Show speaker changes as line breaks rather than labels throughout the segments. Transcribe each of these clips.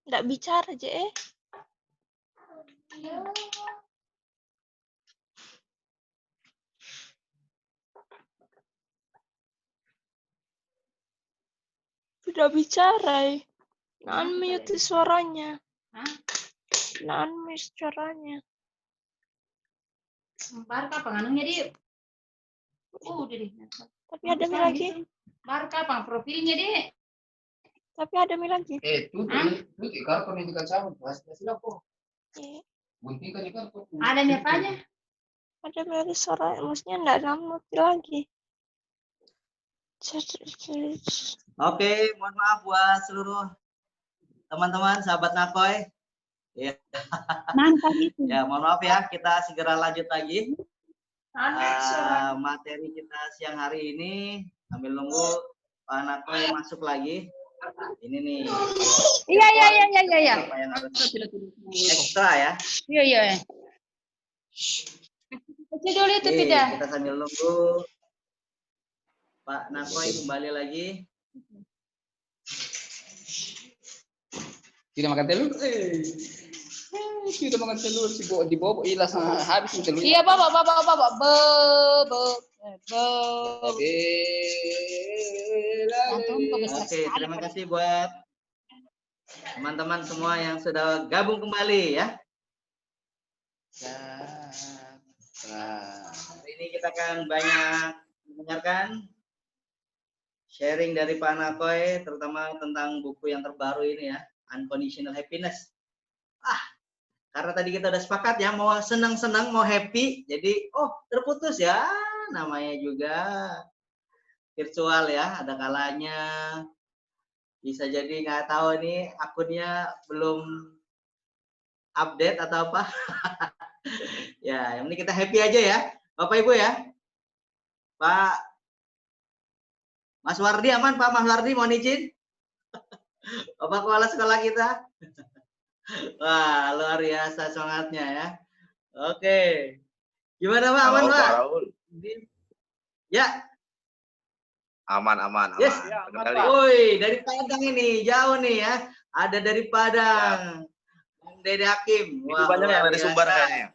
Nggak bicara, Je. Sudah bicara. Non-mute suaranya. Non-mute suaranya.
Baru kapan anunya dia? Udah deh.
Tapi ada mi lagi.
Baru kapan profilnya dia?
Tapi ada mi lagi.
Tuh, karpet ini kan sama. Masih kok. Bunti kan karpet.
Ada nih apanya?
Ada mi lagi suara, maksudnya nggak non-mute lagi.
Oke, mohon maaf buat seluruh teman-teman, sahabat Nakoy. Ya.
Mantap itu.
Ya, mohon maaf ya, kita segera lanjut lagi. Materi kita siang hari ini sambil nunggu Pak Nakoy masuk lagi. Ini nih.
Iya.
Apa yang harus ekstra ya?
Iya. Kecil dulu itu
Oke,
tidak.
kita sambil nunggu Pak Nakoy kembali lagi.
Tidak makan telur. Tidak makan telur si dibawa ilas habis telur.
Iya, bawa.
Oke, terima kasih buat teman-teman semua yang sudah gabung kembali ya. Hari ini kita akan banyak mendengarkan sharing dari Pak Nakoy, terutama tentang buku yang terbaru ini ya, Unconditional Happiness. Karena tadi kita udah sepakat ya, mau senang-senang, mau happy, jadi terputus ya, namanya juga virtual ya, ada kalanya bisa jadi nggak tahu nih akunnya belum update atau apa. Ya, yang penting kita happy aja ya, Bapak Ibu ya. Pak Mas Wardi aman, Pak Mas Wardi mohon izin. Bapak kepala sekolah kita. Wah, luar biasa semangatnya ya. Oke. Gimana Pak? Aman Pak? Ya.
Aman.
Yes.
Kendali.
Woi, dari Padang ini, jauh nih ya. Ada dari Padang. Bang Dede Hakim.
Itu banyak yang dari Sumbar kayaknya.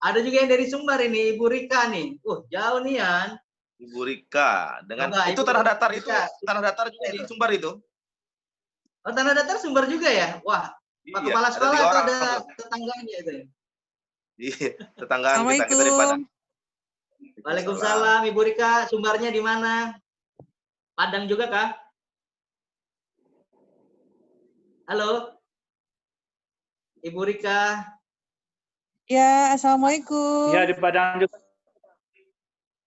Ada juga yang dari Sumbar ini, Ibu Rika nih. Jauh nih Yan.
Ibu Rika dengan
Coba,
itu
Ibu
tanah datar
Rika.
itu tanah datar juga di Sumbar itu.
Oh, tanah datar Sumbar juga ya? Wah, Pak
Iya,
Kepala Sekolah
ada 3
atau
orang.
ada tetangganya itu?
Iya, tetanggaan kita dari Padang.
Waalaikumsalam, Ibu Rika. Sumbarnya di mana? Padang juga kah? Halo, Ibu Rika.
Ya, assalamualaikum.
Iya di Padang juga.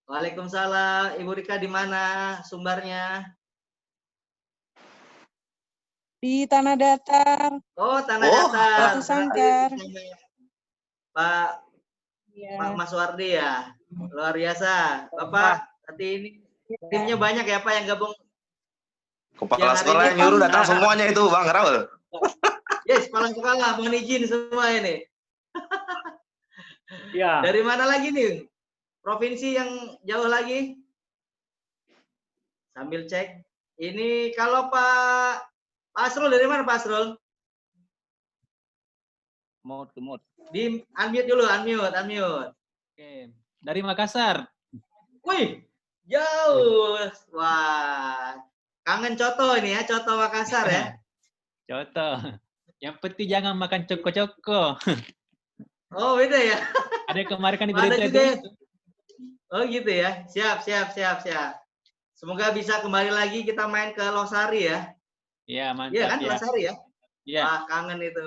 Waalaikumsalam, Ibu Rika di mana sumbarnya?
Di Tanah Datar.
Oh, Tanah Datar.
Batu Sangkar.
Pak
Ya.
Pak Mas Wardi ya. Luar biasa. Bapak, nanti ini timnya banyak ya Pak yang gabung.
Kepala sekolah yang nyuruh datang semuanya itu Bang Raul.
Yes, kepala sekolah mohon izin semua ini.
Iya.
Dari mana lagi nih? Provinsi yang jauh lagi? Sambil cek. Ini kalau Pak Asrul dari mana Pak Asrul?
Mute.
Di unmute dulu, unmute.
Oke, dari Makassar.
Wih, jauh. Wah, kangen coto ini ya, coto Makassar ya.
Contoh. Yang penting jangan makan coko-coko.
Oh, beda ya.
Ada kemarin kan di
Ada
berita
juga ya?
itu.
Oh gitu ya. Siap. Semoga bisa kembali lagi kita main ke Losari ya.
Iya, mantap
Iya kan,
ya.
Losari ya?
Iya.
Wah, kangen itu.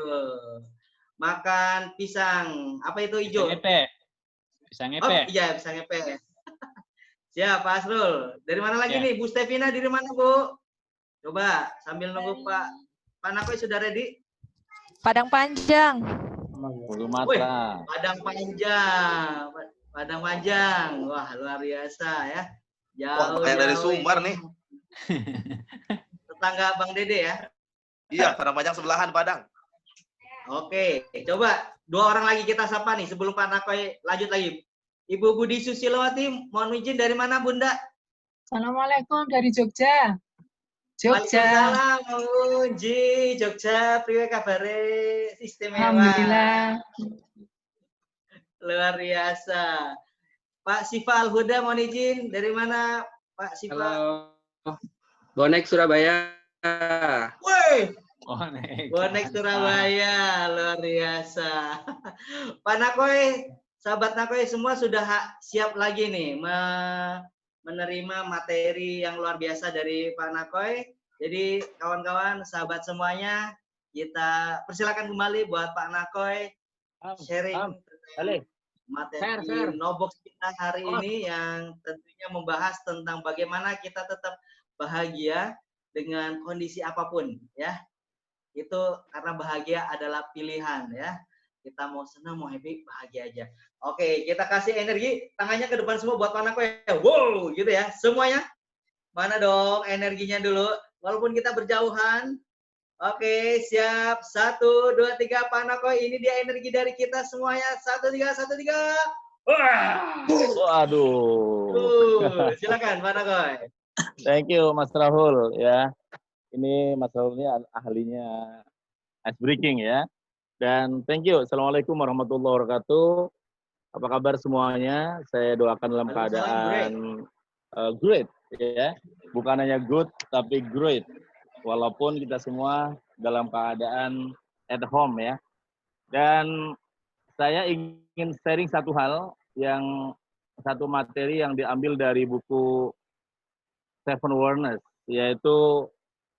Makan pisang, apa itu hijau?
Pisang
Oh
epe.
iya, pisang epe. Siap, Pak Asrul. Dari mana lagi
Ya.
nih? Bu Stevina dari mana, Bu? Coba sambil nunggu Pak Nakoy sudah ready?
Padang Panjang.
Sumatera.
Padang Panjang. Wah, luar biasa ya.
Wah, banyak dari Sumbar nih.
Tetangga Bang Dede ya.
Iya, Padang Panjang sebelahan Padang.
Oke, coba 2 orang lagi kita sapa nih sebelum Pak Nakoy lanjut lagi. Ibu Budi Susilowati, mohon izin dari mana Bunda?
Assalamualaikum dari Jogja.
Jogja.
Waalaikumsalam, Mang Unji, Jogja, priwe kabare? Istimewa.
Alhamdulillah.
Luar biasa. Pak Siva Al-Huda, mohon izin. Dari mana, Pak Siva?
Halo. Bonek Surabaya.
Woi,
Bonek.
Bonek Surabaya, luar biasa. Pak Nakoy, sahabat Nakoy semua sudah siap lagi nih menerima materi yang luar biasa dari Pak Nakoy. Jadi kawan-kawan, sahabat semuanya, kita persilakan kembali buat Pak Nakoy sharing materi Nobox kita hari ini yang tentunya membahas tentang bagaimana kita tetap bahagia dengan kondisi apapun ya. Itu karena bahagia adalah pilihan ya. Kita mau senang, mau happy, bahagia aja. Oke, kita kasih energi tangannya ke depan semua buat Pak Nakoy. Wow, gitu ya. Semuanya. Mana dong energinya dulu. Walaupun kita berjauhan. Oke, siap. 1, 2, 3. Pak Nakoy, ini dia energi dari kita semuanya. 1, 3, 1, 3. Wah.
Waduh.
Silakan Pak Nakoy.
Thank you Mas Rahul ya. Ini Mas Rahul ini ahlinya ice breaking ya. Dan thank you. Assalamualaikum warahmatullahi wabarakatuh. Apa kabar semuanya? Saya doakan dalam keadaan great ya. Bukan hanya good tapi great. Walaupun kita semua dalam keadaan at home ya. Dan saya ingin sharing satu materi yang diambil dari buku Seven Awareness, yaitu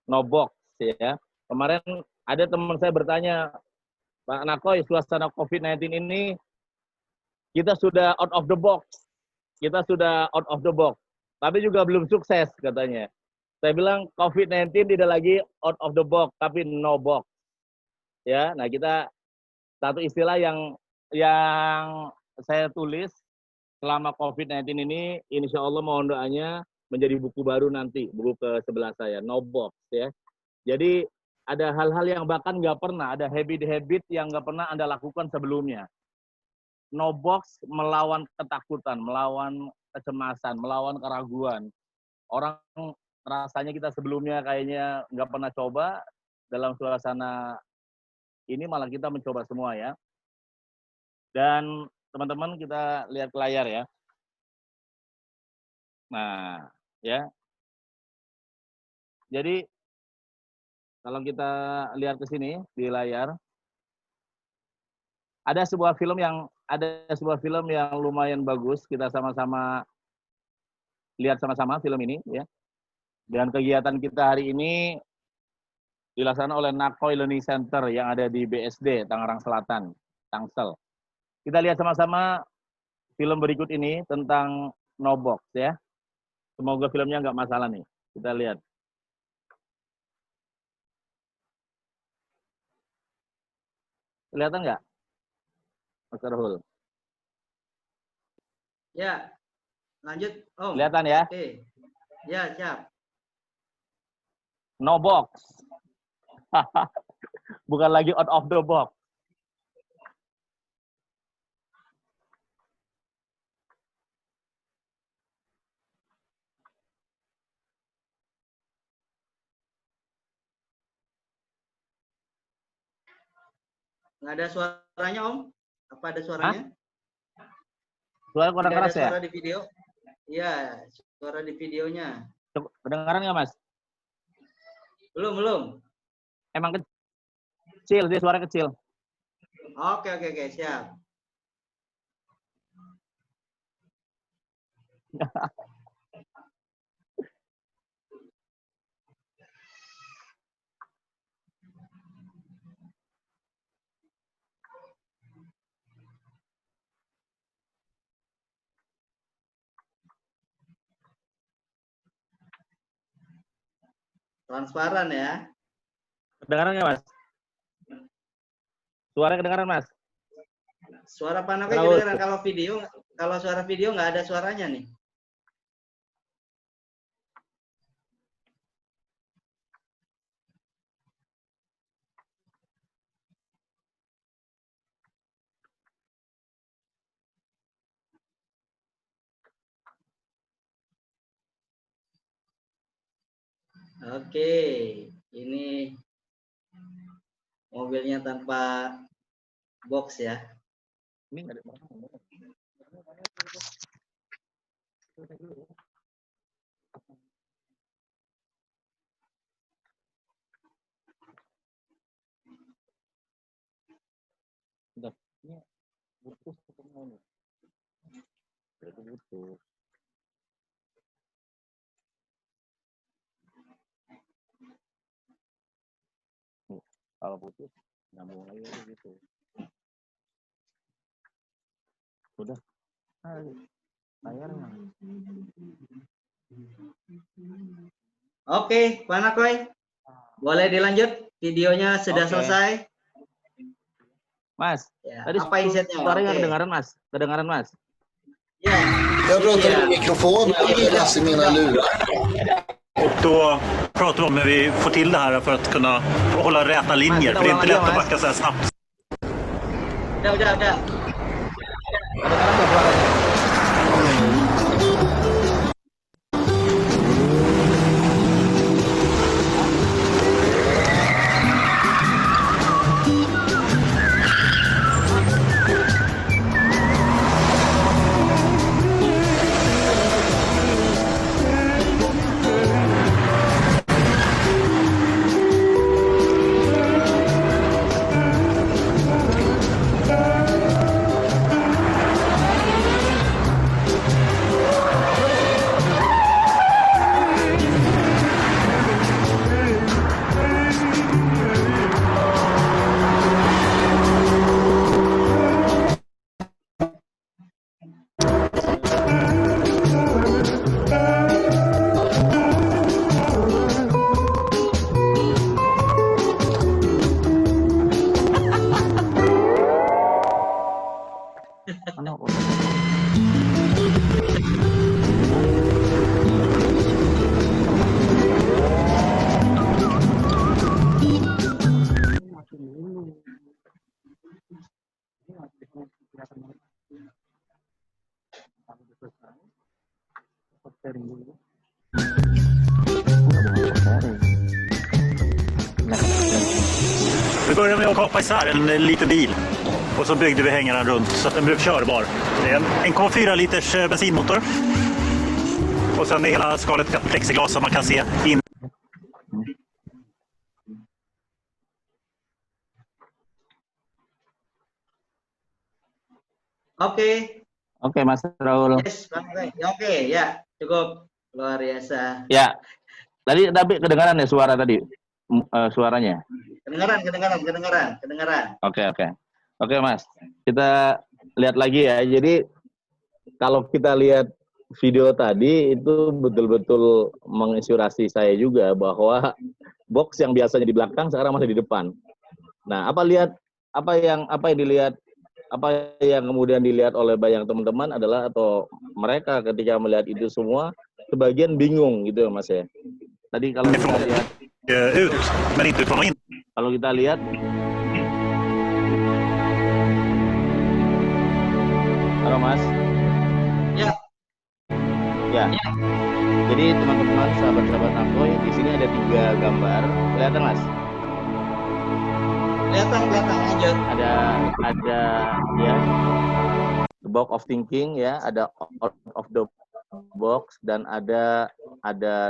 Nobox ya. Kemarin ada teman saya bertanya, Pak Nakoy, suasana COVID-19 ini kita sudah out of the box. Kita sudah out of the box. Tapi juga belum sukses katanya. Saya bilang COVID-19 tidak lagi out of the box, tapi no box. Ya, nah kita satu istilah yang saya tulis selama COVID-19 ini, insya Allah mohon doanya menjadi buku baru nanti, buku ke sebelah saya, no box ya. Jadi ada hal-hal yang bahkan nggak pernah, ada habit-habit yang nggak pernah Anda lakukan sebelumnya. No box melawan ketakutan, melawan kecemasan, melawan keraguan. Orang rasanya kita sebelumnya kayaknya nggak pernah coba, dalam suasana ini malah kita mencoba semua ya. Dan teman-teman kita lihat ke layar ya. Nah, ya. Jadi kalau kita lihat ke sini di layar, ada sebuah film yang lumayan bagus. Kita sama-sama lihat sama-sama film ini ya. Dan kegiatan kita hari ini dilaksanakan oleh Nakoy Learning Center yang ada di BSD Tangerang Selatan, Tangsel. Kita lihat sama-sama film berikut ini tentang Nobox ya. Semoga filmnya nggak masalah nih. Kita lihat. Kelihatan nggak, Mas Rahul?
Ya, lanjut Om.
Kelihatan ya?
Oke. Ya, siap.
Nobox. Bukan lagi out of the box.
Nggak ada suaranya Om? Apa ada suaranya?
Suara kurang
Tidak
keras
ada
ya?
suara di video? Iya, suara di videonya.
Kedengaran nggak Mas?
Belum.
Emang kecil, dia suara kecil.
Oke, siap. Transparan ya.
Kedengaran nggak Mas? Suara kedengaran Mas?
Suara Pak Nakoy kedengaran. Kalau suara video nggak ada suaranya nih. Oke, ini mobilnya tanpa box ya.
Ini nggak ada udah ini putus ketemu. Itu putus. Kalau putus nyambung lagi gitu. Udah. Layarnya.
Oke, Pak Nakoy. Boleh dilanjut? Videonya sudah
Oke.
selesai.
Mas,
Ya,
tadi
apa insightnya?
suaranya
Oke.
kedengaran Mas? Kedengaran Mas?
Ya.
Jag pratar
Iya.
med mikrofon eller Lasse mina lurar.
Och då pratar vi om hur vi får till det här för att kunna hålla räta linjer. För det är inte lätt att backa så här snabbt.
Udah.
Kedengaran nggak suaranya?
Vi börjar med att kapa isär en liten bil. Och så byggde vi hängarna runt så att den blev körbar. Det är en 1,4 liters bensinmotor. Och sen är hela skalet plexiglas så man kan se in.
Oke.
Oke, Mas Raul.
Yes, oke, ya, cukup. Luar biasa.
Ya, tadi tapi kedengaran ya suara tadi, suaranya.
Kedengaran.
Oke, Mas. Kita lihat lagi ya. Jadi kalau kita lihat video tadi itu betul-betul menginspirasi saya juga bahwa box yang biasanya di belakang sekarang masih di depan. Nah, apa yang dilihat, apa yang kemudian dilihat oleh banyak teman-teman adalah atau mereka ketika melihat itu semua sebagian bingung gitu ya Mas ya. Tadi kalau kita lihat kalau kita lihat halo Mas. Ya. Jadi teman-teman sahabat-sahabat Nakoy di sini ada 3 gambar. Kelihatan Mas?
Kelihatan lanjut.
Ada ya the box of thinking ya, ada out of the box dan ada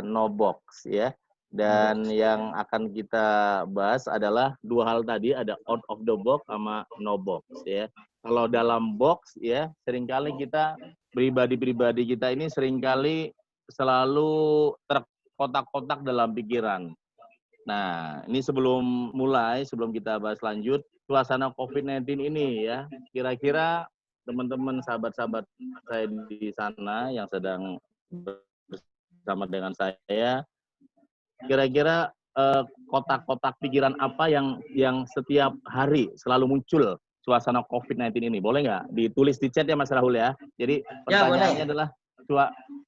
no box ya. Dan yang akan kita bahas adalah 2 hal tadi, ada out of the box sama no box ya. Kalau dalam box ya, seringkali kita pribadi kita ini seringkali selalu terkotak-kotak dalam pikiran. Nah, ini sebelum kita bahas lanjut, suasana COVID-19 ini ya, kira-kira teman-teman sahabat-sahabat saya di sana yang sedang bersama dengan saya, kira-kira kotak-kotak pikiran apa yang setiap hari selalu muncul suasana COVID-19 ini? Boleh nggak ditulis di chat ya Mas Rahul ya? Jadi pertanyaannya adalah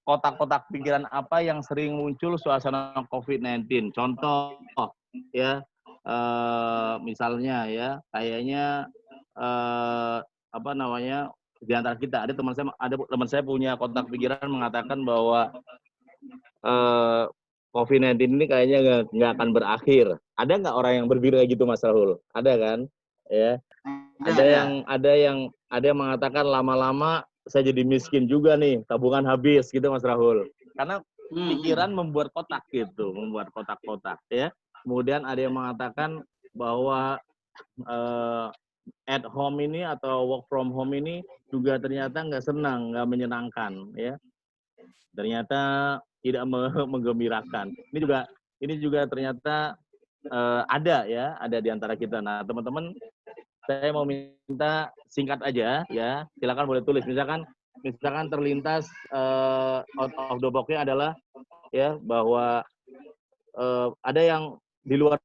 kotak-kotak pikiran apa yang sering muncul suasana COVID-19? Contoh ya, misalnya ya, kayaknya di antara kita ada teman saya punya kotak pikiran mengatakan bahwa COVID-19 ini kayaknya nggak akan berakhir. Ada nggak orang yang berpikir kayak gitu, Mas Rahul? Ada kan? Ya. Ada yang mengatakan lama-lama saya jadi miskin juga nih, tabungan habis gitu, Mas Rahul. Karena pikiran membuat kotak gitu, membuat kotak-kotak ya. Kemudian ada yang mengatakan bahwa at home ini atau work from home ini juga ternyata nggak senang, nggak menyenangkan ya. Ternyata tidak menggembirakan. Ini juga ternyata ada di antara kita. Nah, teman-teman, saya mau minta singkat aja ya. Silakan boleh tulis. Misalkan terlintas out of the box-nya adalah ya bahwa ada yang di luar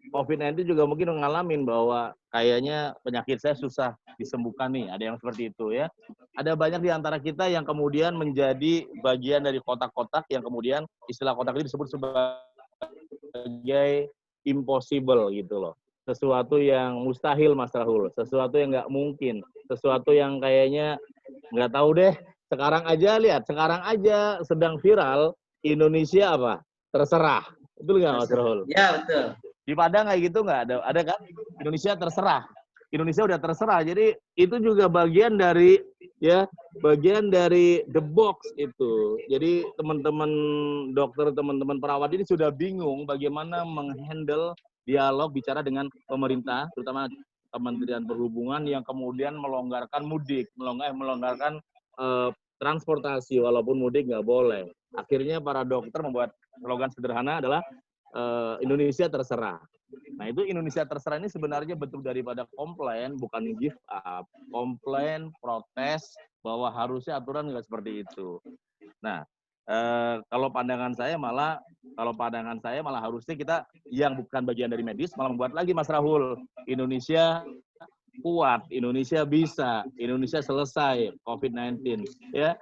COVID-19 juga mungkin ngalamin bahwa kayaknya penyakit saya susah disembuhkan nih. Ada yang seperti itu ya. Ada banyak di antara kita yang kemudian menjadi bagian dari kotak-kotak yang kemudian istilah kotak itu disebut sebagai impossible gitu loh. Sesuatu yang mustahil, Mas Rahul. Sesuatu yang nggak mungkin. Sesuatu yang kayaknya nggak tahu deh. Sekarang aja sedang viral Indonesia apa? Terserah. Betul nggak, Mas Rahul?
Ya, betul.
Di Padang kayak gitu nggak ada kan? Indonesia terserah. Indonesia udah terserah. Jadi itu juga bagian dari the box itu. Jadi teman-teman dokter, teman-teman perawat ini sudah bingung bagaimana menghandle dialog bicara dengan pemerintah, terutama Kementerian Perhubungan yang kemudian melonggarkan mudik, melonggarkan transportasi walaupun mudik nggak boleh. Akhirnya para dokter membuat slogan sederhana adalah Indonesia terserah. Nah, itu Indonesia terserah ini sebenarnya bentuk daripada komplain, bukan give up. Komplain, protes bahwa harusnya aturan nggak seperti itu. Nah, kalau pandangan saya malah harusnya kita yang bukan bagian dari medis malah membuat lagi, Mas Rahul, Indonesia kuat, Indonesia bisa, Indonesia selesai COVID-19. Ya,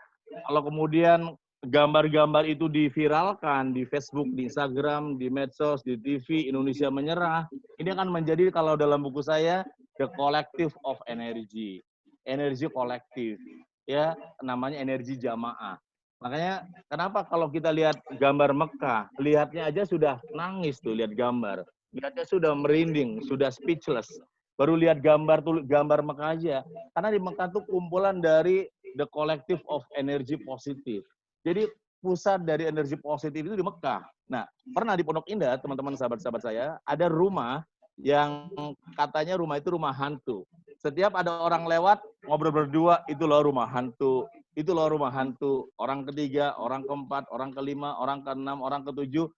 kalau kemudian gambar-gambar itu diviralkan di Facebook, di Instagram, di medsos, di TV, Indonesia menyerah. Ini akan menjadi, kalau dalam buku saya, the collective of energy. Energi kolektif. Ya, namanya energi jamaah. Makanya, kenapa kalau kita lihat gambar Mekah, lihatnya aja sudah nangis tuh, lihat gambar. Lihatnya sudah merinding, sudah speechless. Baru lihat gambar Mekah aja. Karena di Mekah tuh kumpulan dari the collective of energy positif. Jadi pusat dari energi positif itu di Mekah. Nah, pernah di Pondok Indah, teman-teman sahabat-sahabat saya, ada rumah yang katanya rumah itu rumah hantu. Setiap ada orang lewat, ngobrol berdua, itu loh rumah hantu. Itu loh rumah hantu. Orang ketiga, orang keempat, orang kelima, orang keenam, orang ketujuh.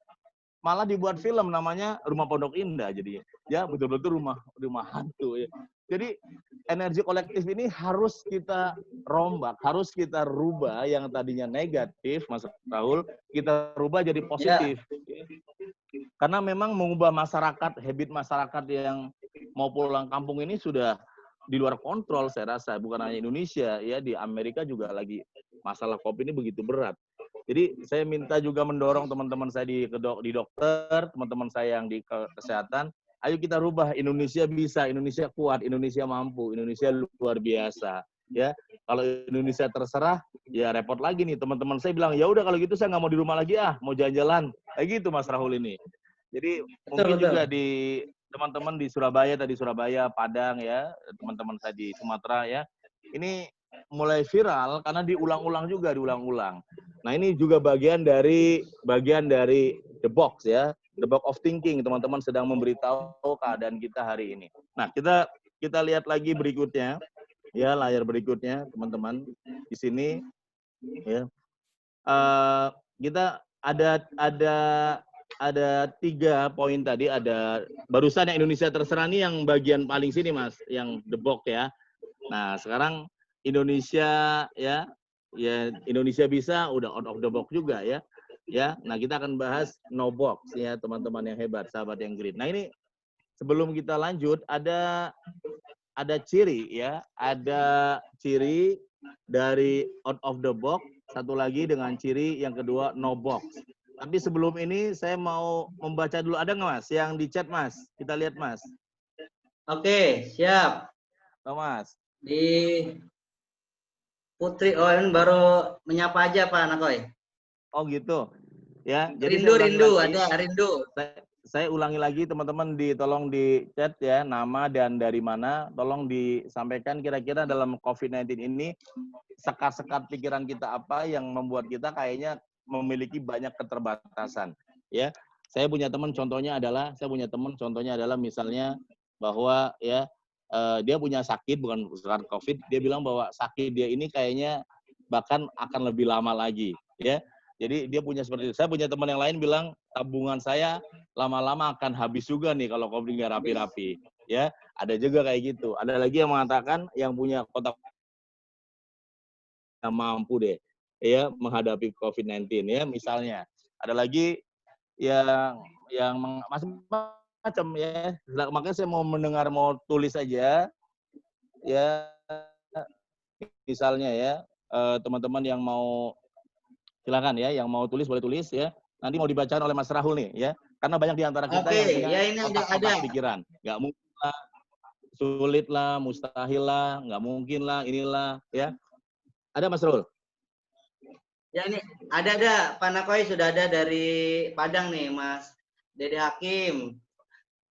Malah dibuat film namanya Rumah Pondok Indah jadinya. Ya, betul-betul rumah hantu ya. Jadi energi kolektif ini harus kita rombak, harus kita rubah yang tadinya negatif, Mas Rahul, kita rubah jadi positif. Ya. Karena memang mengubah masyarakat, habit masyarakat yang mau pulang kampung ini sudah di luar kontrol saya rasa. Bukan hanya Indonesia, ya di Amerika juga lagi masalah COVID ini begitu berat. Jadi saya minta juga mendorong teman-teman saya di dokter, teman-teman saya yang di kesehatan, ayo kita rubah. Indonesia bisa, Indonesia kuat, Indonesia mampu, Indonesia luar biasa. Ya, kalau Indonesia terserah, ya repot lagi nih. Teman-teman saya bilang, ya udah kalau gitu saya nggak mau di rumah lagi mau jalan-jalan. Kayak gitu, Mas Rahul ini. Jadi mungkin juga di teman-teman di Surabaya, Padang ya, teman-teman saya di Sumatera ya. Ini mulai viral karena diulang-ulang. Nah, ini juga bagian dari the box ya. The box of thinking, teman-teman sedang memberitahu keadaan kita hari ini. Nah, kita lihat lagi berikutnya, ya layar berikutnya, teman-teman di sini, ya. Kita ada 3 poin tadi. Ada barusan yang Indonesia terserah nih yang bagian paling sini, Mas, yang the box ya. Nah, sekarang Indonesia ya Indonesia bisa, udah out of the box juga ya. Ya, nah kita akan bahas no box ya teman-teman yang hebat, sahabat yang great. Nah ini sebelum kita lanjut ada ciri ya, ada ciri dari out of the box, satu lagi dengan ciri yang kedua no box. Tapi sebelum ini saya mau membaca dulu, ada nggak Mas yang di chat Mas? Kita lihat Mas.
Oke, siap.
Mas.
Di Putri Owen baru menyapa aja Pak Nakoy.
Oh gitu. Ya, jadi
Rindu, ada rindu.
Saya ulangi lagi teman-teman, tolong di chat ya, nama dan dari mana, tolong disampaikan kira-kira dalam COVID-19 ini sekat-sekat pikiran kita apa yang membuat kita kayaknya memiliki banyak keterbatasan. Ya, saya punya teman contohnya adalah misalnya bahwa ya dia punya sakit bukan COVID, dia bilang bahwa sakit dia ini kayaknya bahkan akan lebih lama lagi, ya. Jadi dia punya seperti itu. Saya punya teman yang lain bilang tabungan saya lama-lama akan habis juga nih kalau COVID nggak rapi-rapi. Ya, ada juga kayak gitu. Ada lagi yang mengatakan yang punya kotak mampu deh, ya menghadapi COVID-19 ya misalnya. Ada lagi yang macam-macam ya. Makanya saya mau tulis aja ya. Misalnya ya teman-teman yang mau silakan ya, yang mau tulis boleh tulis ya. Nanti mau dibacakan oleh Mas Rahul nih ya. Karena banyak di antara kita yang punya
ya ini ada
pikiran. Nggak mungkin lah, sulit lah, mustahil lah, nggak mungkin lah, inilah ya. Ada Mas Rahul?
Ya ini ada Pak Nakoi sudah ada dari Padang nih Mas Dede Hakim.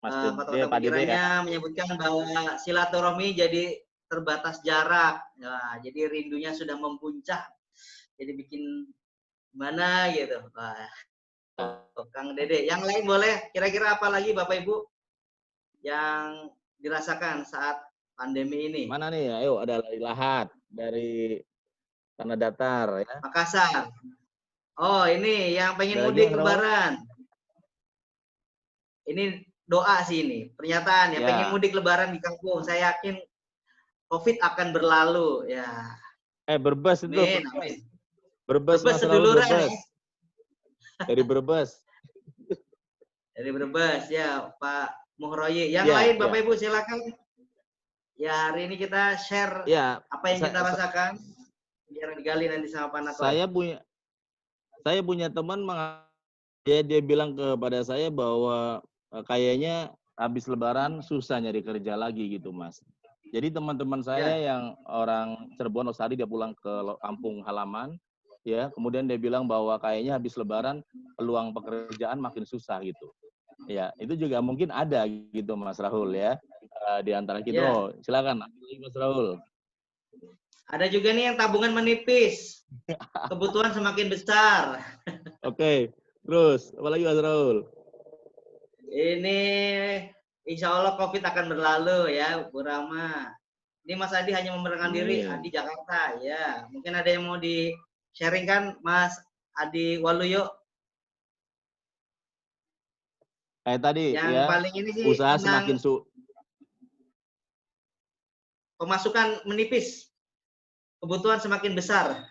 Kata-kata pikirannya menyebutkan bahwa silaturahmi jadi terbatas jarak. Nah, jadi rindunya sudah mempuncak. Jadi bikin mana gitu. Wah. Kang Dede. Yang lain boleh kira-kira apa lagi Bapak Ibu yang dirasakan saat pandemi ini?
Mana nih? Ayo ada Lahat dari Tanah Datar ya.
Makassar. Oh, ini yang pengen mudik lebaran. Ini doa sih ini, pernyataan ya, pengen mudik lebaran di kampung. Saya yakin COVID akan berlalu ya.
Brebes itu.
Amin.
Brebes
seduluran ya.
Dari Brebes.
Dari Brebes ya, Pak Muhroye. Yang lain Bapak Ibu silakan. Ya, hari ini kita share apa yang kita rasakan. Biar digali nanti sama Pak Nakoi.
Saya punya teman dia bilang kepada saya bahwa kayaknya habis lebaran susah nyari kerja lagi gitu, Mas. Jadi teman-teman saya yang orang Cirebon, Osari, dia pulang ke kampung halaman, ya, kemudian dia bilang bahwa kayaknya habis lebaran peluang pekerjaan makin susah gitu. Ya, itu juga mungkin ada gitu Mas Rahul ya. Di antara kita. Oh, silakan Mas Rahul.
Ada juga nih yang tabungan menipis. Kebutuhan semakin besar.
Oke, terus apa lagi Mas Rahul?
Ini insya Allah COVID akan berlalu ya, Bu Rama. Ini Mas Adi hanya memberanikan diri di Jakarta ya. Mungkin ada yang mau di-sharingkan Mas Adi Waluyo.
Kayak tadi
yang
ya,
paling ini sih
usaha semakin
pemasukan menipis, kebutuhan semakin besar.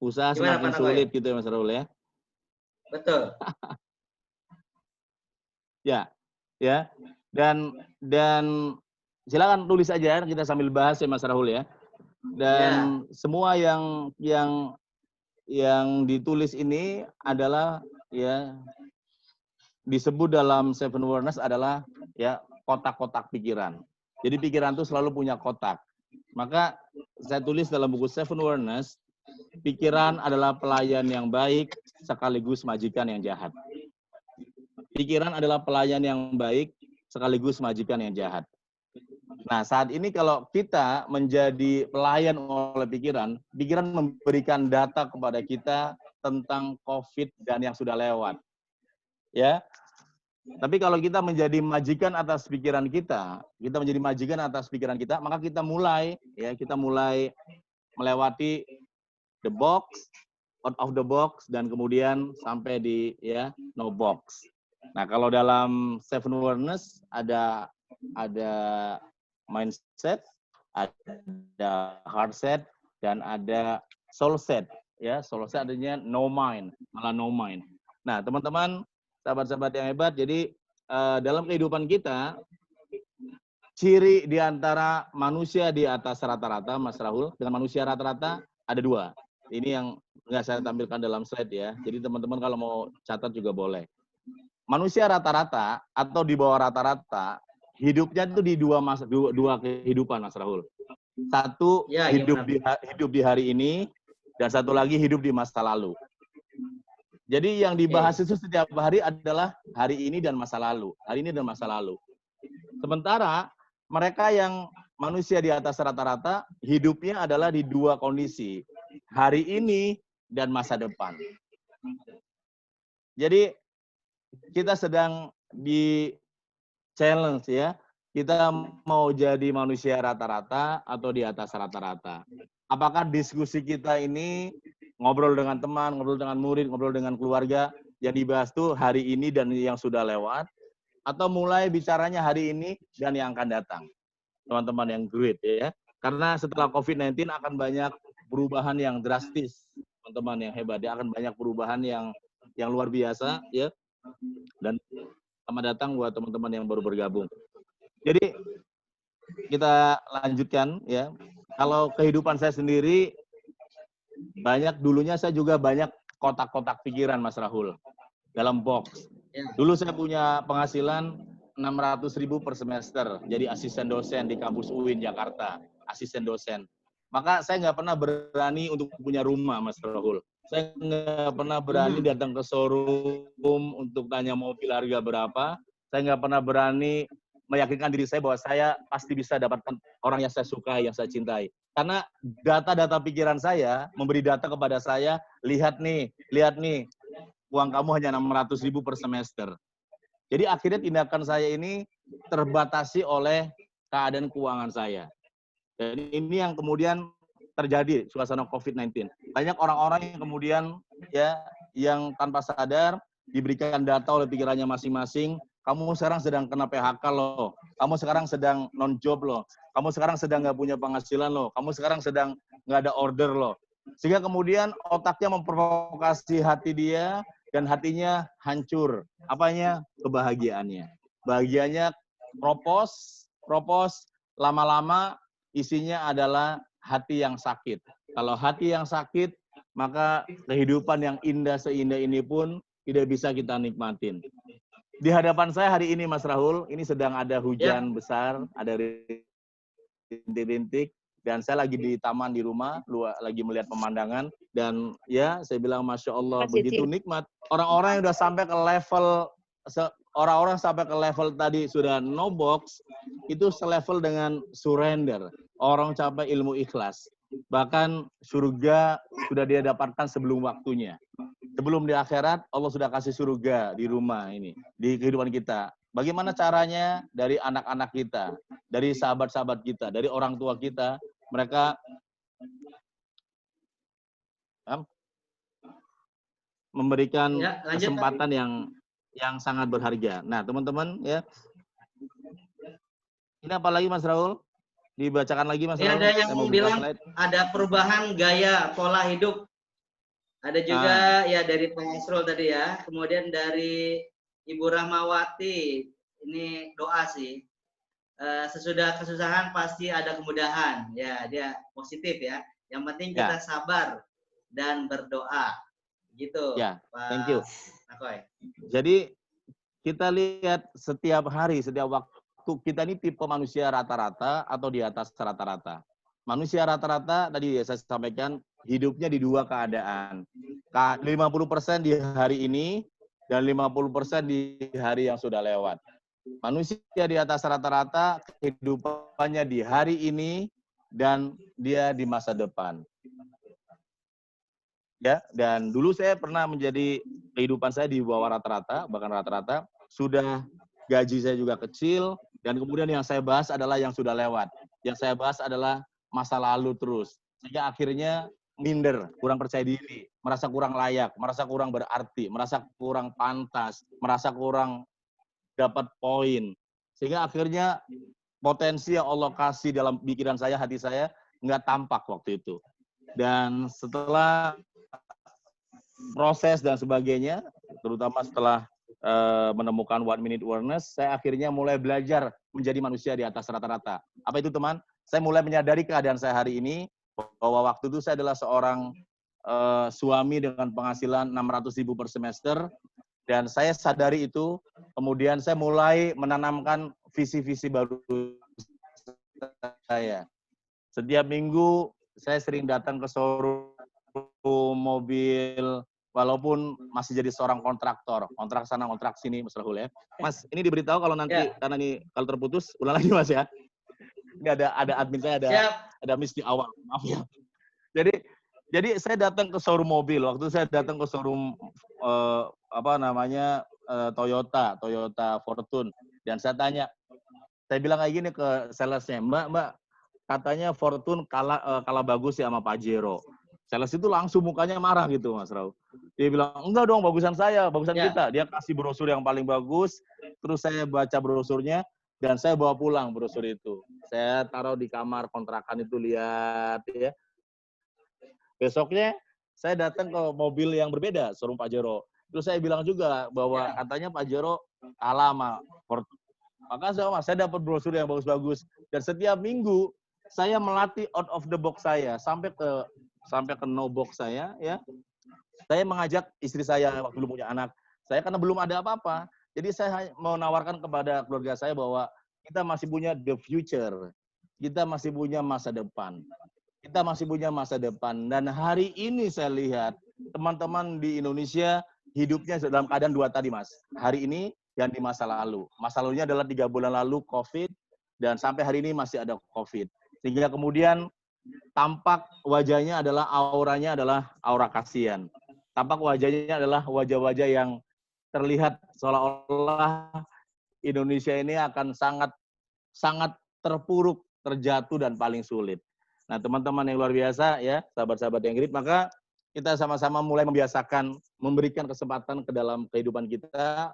Usaha semakin sulit gitu ya Mas Rahul ya.
Betul.
Ya. Dan silakan tulis aja, kita sambil bahas ya Mas Rahul ya. Dan semua yang ditulis ini adalah ya disebut dalam Seven Awareness adalah ya kotak-kotak pikiran. Jadi pikiran itu selalu punya kotak. Maka saya tulis dalam buku Seven Awareness, pikiran adalah pelayan yang baik sekaligus majikan yang jahat. Pikiran adalah pelayan yang baik sekaligus majikan yang jahat. Nah, saat ini kalau kita menjadi pelayan oleh pikiran memberikan data kepada kita tentang COVID dan yang sudah lewat. Ya. Tapi kalau kita menjadi majikan atas pikiran kita menjadi majikan atas pikiran kita, maka kita mulai melewati the box, out of the box, dan kemudian sampai di no box. Nah, kalau dalam Seven Awareness ada mindset, ada heart set, dan ada soul set. Ya, soul set artinya no mind, malah no mind. Nah, teman-teman, sahabat-sahabat yang hebat, jadi dalam kehidupan kita, ciri di antara manusia di atas rata-rata, Mas Rahul, dengan manusia rata-rata ada dua. Ini yang nggak saya tampilkan dalam slide ya. Jadi teman-teman kalau mau catat juga boleh. Manusia rata-rata atau di bawah rata-rata, hidupnya itu di dua kehidupan, Mas Rahul. Satu, hidup di hari ini, dan satu lagi hidup di masa lalu. Jadi yang dibahas itu setiap hari adalah hari ini dan masa lalu. Hari ini dan masa lalu. Sementara mereka yang manusia di atas rata-rata, hidupnya adalah di dua kondisi. Hari ini dan masa depan. Jadi kita sedang di challenge ya. Kita mau jadi manusia rata-rata atau di atas rata-rata. Apakah diskusi kita ini ngobrol dengan teman, ngobrol dengan murid, ngobrol dengan keluarga, yang dibahas tuh hari ini dan yang sudah lewat, atau mulai bicaranya hari ini dan yang akan datang. Teman-teman yang great ya. Karena setelah COVID-19 akan banyak perubahan yang drastis, teman-teman yang hebat. Dia akan banyak perubahan yang luar biasa ya. Dan selamat datang buat teman-teman yang baru bergabung. Jadi kita lanjutkan ya. Kalau kehidupan saya sendiri dulunya saya juga banyak kotak-kotak pikiran Mas Rahul dalam box. Dulu saya punya penghasilan 600.000 per semester jadi asisten dosen di kampus UIN Jakarta, asisten dosen. Maka saya nggak pernah berani untuk punya rumah Mas Rahul. Saya nggak pernah berani datang ke showroom untuk tanya mobil harga berapa. Saya nggak pernah berani meyakinkan diri saya bahwa saya pasti bisa dapatkan orang yang saya sukai, yang saya cintai. Karena data-data pikiran saya memberi data kepada saya, lihat nih, uang kamu hanya 600.000 per semester. Jadi akhirnya tindakan saya ini terbatasi oleh keadaan keuangan saya. Dan ini yang kemudian terjadi suasana COVID-19. Banyak orang-orang yang kemudian ya yang tanpa sadar diberikan data oleh pikirannya masing-masing. Kamu sekarang sedang kena PHK loh. Kamu sekarang sedang non-job loh. Kamu sekarang sedang nggak punya penghasilan loh. Kamu sekarang sedang nggak ada order loh. Sehingga kemudian otaknya memprovokasi hati dia dan hatinya hancur. Apanya? Kebahagiaannya. Bahagianya propos, lama-lama isinya adalah hati yang sakit. Kalau hati yang sakit, maka kehidupan yang indah seindah ini pun tidak bisa kita nikmatin. Di hadapan saya hari ini Mas Rahul, ini sedang ada hujan besar, ada rintik-rintik, dan saya lagi di taman di rumah, lagi melihat pemandangan, dan ya saya bilang Masya Allah, begitu nikmat. Orang-orang yang udah sampai ke level, orang-orang sampai ke level tadi sudah no box, itu selevel dengan surrender. Orang capai ilmu ikhlas. Bahkan surga sudah dia dapatkan sebelum waktunya. Sebelum di akhirat, Allah sudah kasih surga di rumah ini, di kehidupan kita. Bagaimana caranya? Dari anak-anak kita, dari sahabat-sahabat kita, dari orang tua kita, mereka memberikan kesempatan yang sangat berharga. Nah, teman-teman ya. Ini apa lagi Mas Rahul? Dibacakan lagi Mas Rahul.
Ada yang bilang ada perubahan gaya pola hidup. Ada juga ya dari Pak Esrol tadi ya. Kemudian dari Ibu Rahmawati, ini doa sih. Sesudah kesusahan pasti ada kemudahan. Ya, dia positif ya. Yang penting kita sabar dan berdoa. Gitu.
Ya,
Pak
thank you.
Nakoy.
Jadi kita lihat setiap hari, setiap waktu kita ini tipe manusia rata-rata atau di atas rata-rata. Manusia rata-rata tadi saya sampaikan hidupnya di dua keadaan. 50% di hari ini dan 50% di hari yang sudah lewat. Manusia di atas rata-rata kehidupannya di hari ini dan dia di masa depan. Ya, dan dulu saya pernah menjadi kehidupan saya di bawah rata-rata, bahkan rata-rata, sudah gaji saya juga kecil, dan kemudian yang saya bahas adalah yang sudah lewat. Yang saya bahas adalah masa lalu terus. Sehingga akhirnya minder, kurang percaya diri, merasa kurang layak, merasa kurang berarti, merasa kurang pantas, merasa kurang dapat poin. Sehingga akhirnya potensi yang Allah kasih dalam pikiran saya, hati saya, nggak tampak waktu itu. Dan setelah proses dan sebagainya, terutama setelah menemukan 1 minute awareness, saya akhirnya mulai belajar menjadi manusia di atas rata-rata. Apa itu teman? Saya mulai menyadari keadaan saya hari ini, bahwa waktu itu saya adalah seorang suami dengan penghasilan 600.000 per semester, dan saya sadari itu, kemudian saya mulai menanamkan visi-visi baru saya. Setiap minggu saya sering datang ke showroom mobil walaupun masih jadi seorang kontraktor, kontrak sana, kontrak sini, Mas Rahul ya. Mas, ini diberitahu kalau nanti karena ini kalau terputus, ulang lagi Mas ya. Ini ada admin saya ada miss di awal, maaf ya. Jadi saya datang ke showroom mobil. Waktu saya datang ke showroom Toyota Fortune, dan saya tanya, saya bilang kayak gini ke salesnya, Mbak, katanya Fortune kalah bagus ya sama Pajero. Sales itu langsung mukanya marah gitu, Mas Raul. Dia bilang, enggak dong, bagusan kita. Dia kasih brosur yang paling bagus, terus saya baca brosurnya, dan saya bawa pulang brosur itu. Saya taruh di kamar kontrakan itu, lihat ya. Besoknya saya datang ke mobil yang berbeda, showroom Pajero. Terus saya bilang juga bahwa katanya Pajero kalah sama Fortune. Maka saya dapat brosur yang bagus-bagus. Dan setiap minggu saya melatih out of the box saya sampai ke no box saya ya. Saya mengajak istri saya waktu belum punya anak. Saya karena belum ada apa-apa. Jadi saya mau menawarkan kepada keluarga saya bahwa kita masih punya the future. Kita masih punya masa depan. Dan hari ini saya lihat teman-teman di Indonesia hidupnya dalam keadaan dua tadi, Mas. Hari ini dan di masa lalu. Masa lalunya adalah 3 bulan lalu COVID, dan sampai hari ini masih ada COVID. Sehingga kemudian tampak wajahnya adalah auranya adalah aura kasihan. Tampak wajahnya adalah wajah-wajah yang terlihat seolah-olah Indonesia ini akan sangat terpuruk, terjatuh, dan paling sulit. Nah, teman-teman yang luar biasa ya, sahabat-sahabat yang irit, maka kita sama-sama mulai membiasakan memberikan kesempatan ke dalam kehidupan kita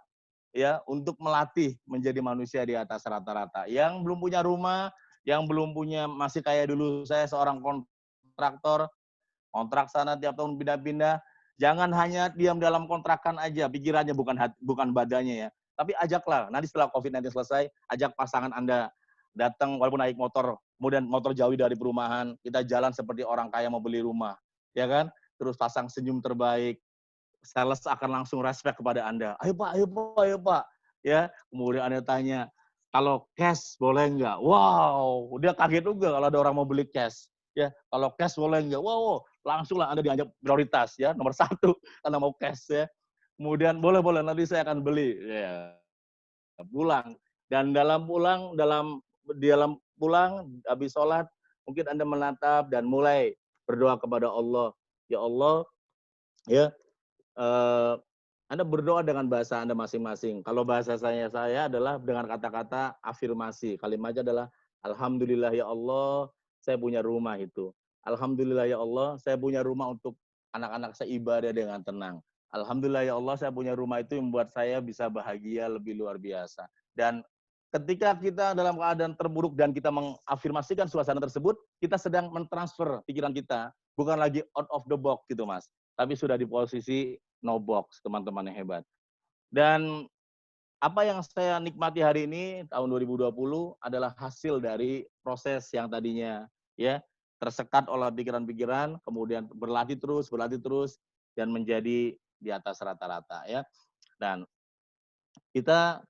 ya untuk melatih menjadi manusia di atas rata-rata. Yang belum punya rumah, yang belum punya, masih kayak dulu saya seorang kontraktor, kontrak sana tiap tahun pindah-pindah, jangan hanya diam dalam kontrakan aja, pikirannya bukan badannya ya. Tapi ajaklah, nanti setelah COVID-19 selesai, ajak pasangan Anda datang walaupun naik motor, kemudian motor jauh dari perumahan, kita jalan seperti orang kaya mau beli rumah, ya kan? Terus pasang senyum terbaik, sales akan langsung respect kepada Anda. Ayo Pak. Ya, kemudian Anda tanya, kalau cash boleh nggak? Wow, dia kaget juga kalau ada orang mau beli cash. Ya, kalau cash boleh nggak? Wow, langsunglah Anda dianggap prioritas ya, nomor 1 karena mau cash ya. Kemudian boleh nanti saya akan beli. Ya, pulang. Dan dalam pulang habis sholat mungkin Anda menatap dan mulai berdoa kepada Allah. Ya Allah, ya Anda berdoa dengan bahasa Anda masing-masing. Kalau bahasa saya adalah dengan kata-kata afirmasi. Kalimatnya adalah alhamdulillah ya Allah, saya punya rumah itu. Alhamdulillah ya Allah, saya punya rumah untuk anak-anak saya ibadah dengan tenang. Alhamdulillah ya Allah, saya punya rumah itu yang membuat saya bisa bahagia lebih luar biasa. Dan ketika kita dalam keadaan terburuk dan kita mengafirmasikan suasana tersebut, kita sedang mentransfer pikiran kita, bukan lagi out of the box gitu Mas, tapi sudah di posisi no box, teman-teman yang hebat. Dan apa yang saya nikmati hari ini, tahun 2020, adalah hasil dari proses yang tadinya ya tersekat oleh pikiran-pikiran, kemudian berlatih terus, dan menjadi di atas rata-rata ya. Dan kita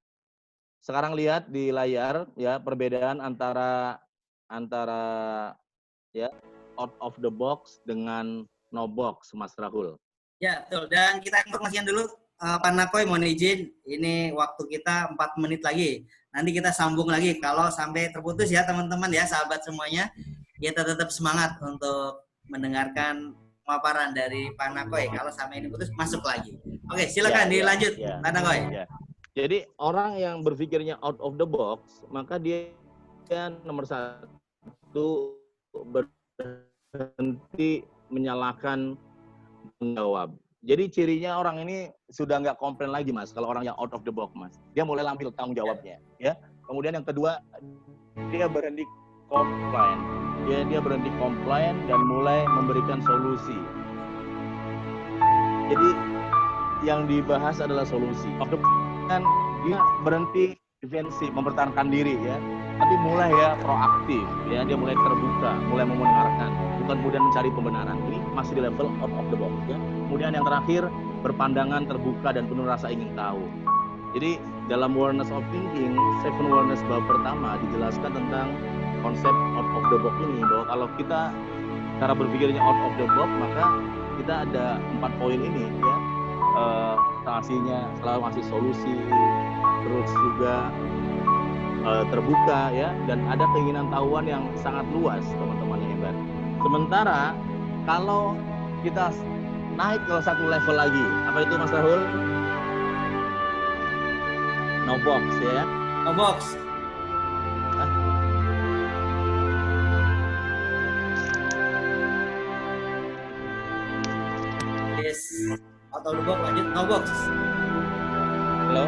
sekarang lihat di layar ya perbedaan antara ya out of the box dengan no box, Mas Rahul.
Ya, betul. Dan kita informasikan dulu Pak Nakoy, mohon izin, ini waktu kita 4 menit lagi. Nanti kita sambung lagi kalau sampai terputus ya teman-teman ya, sahabat semuanya. Kita tetap semangat untuk mendengarkan pemaparan dari Pak Nakoy. Kalau sampai ini putus, masuk lagi. Oke, silakan dilanjut Pak Nakoy.
Ya. Jadi orang yang berpikirnya out of the box, maka dia nomor 1 berhenti menyalahkan menjawab. Jadi cirinya orang ini sudah nggak komplain lagi Mas, kalau orang yang out of the box Mas. Dia mulai ambil tanggung jawabnya. Ya. Kemudian yang kedua, dia berhenti komplain. Dia berhenti komplain dan mulai memberikan solusi. Jadi yang dibahas adalah solusi. Dan dia berhenti defensif, mempertahankan diri ya. Tapi mulai ya proaktif ya, dia mulai terbuka, mulai mendengarkan, bukan kemudian mencari pembenaran. Ini masih di level out of the box ya. Kemudian yang terakhir, berpandangan terbuka dan penuh rasa ingin tahu. Jadi dalam Awareness of Thinking, 7 Awareness bab pertama dijelaskan tentang konsep out of the box ini, bahwa kalau kita cara berpikirnya out of the box, maka kita ada 4 poin ini ya, sanksinya selalu ngasih solusi, terus juga terbuka ya, dan ada keinginan tahuan yang sangat luas teman-teman yang hebat. Sementara kalau kita naik ke satu level lagi, apa itu Mas Rahul? No box ya.
No box. Yes. Atau the box lanjut no box.
Halo?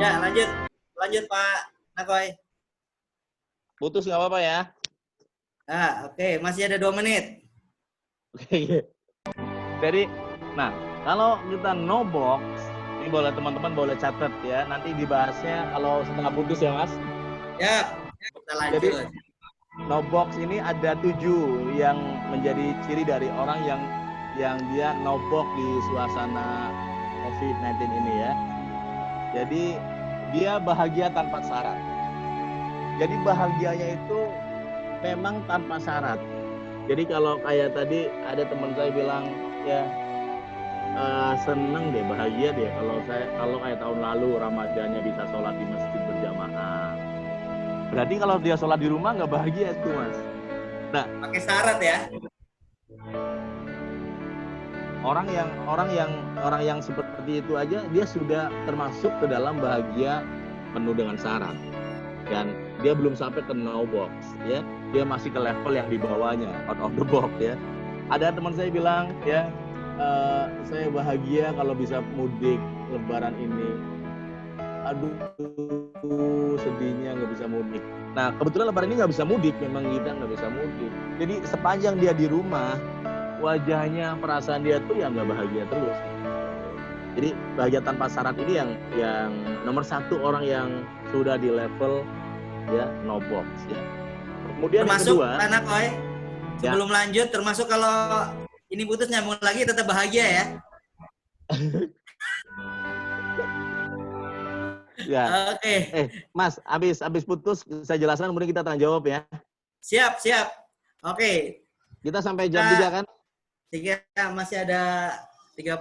Ya, lanjut Pak Nakoy.
Putus nggak apa-apa ya?
Oke, masih ada 2 menit.
Oke. Jadi, nah, kalau kita no box, ini boleh teman-teman boleh catat ya. Nanti dibahasnya kalau setelah putus ya, Mas.
Ya, kita lanjut.
Jadi, no box ini ada 7 yang menjadi ciri dari orang yang dia no box di suasana COVID-19 ini ya. Jadi, dia bahagia tanpa syarat. Jadi bahagianya itu memang tanpa syarat. Jadi kalau kayak tadi ada teman saya bilang ya seneng deh, bahagia deh kalau kayak tahun lalu Ramadannya bisa sholat di masjid berjamaah. Berarti kalau dia sholat di rumah nggak bahagia tuh Mas. Nah,
pakai syarat ya.
Orang yang seperti itu aja dia sudah termasuk ke dalam bahagia penuh dengan syarat. Dan dia belum sampai ke no box ya, dia masih ke level yang di bawahnya, out of the box ya. Ada teman saya bilang ya, saya bahagia kalau bisa mudik lebaran ini. Aduh, sedihnya nggak bisa mudik. Nah kebetulan lebaran ini nggak bisa mudik, memang kita nggak bisa mudik. Jadi sepanjang dia di rumah, wajahnya, perasaan dia tuh ya nggak bahagia terus. Jadi bahagia tanpa syarat ini yang nomor 1 orang yang sudah di level ya no box ya. Kemudian
termasuk
yang kedua,
anak Koy, sebelum lanjut, termasuk kalau ini putus nyambung lagi tetap bahagia ya.
Ya.
Oke.
Mas, habis putus saya jelaskan kemudian kita tanya jawab ya.
Siap. Oke.
Kita sampai jam 3 kan?
3 masih ada 30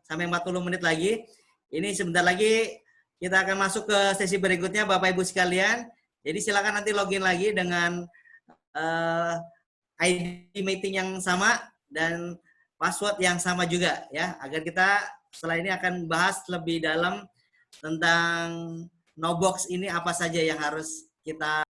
sampai 40 menit lagi. Ini sebentar lagi kita akan masuk ke sesi berikutnya Bapak Ibu sekalian. Jadi silakan nanti login lagi dengan ID meeting yang sama dan password yang sama juga ya, agar kita setelah ini akan bahas lebih dalam tentang no box ini apa saja yang harus kita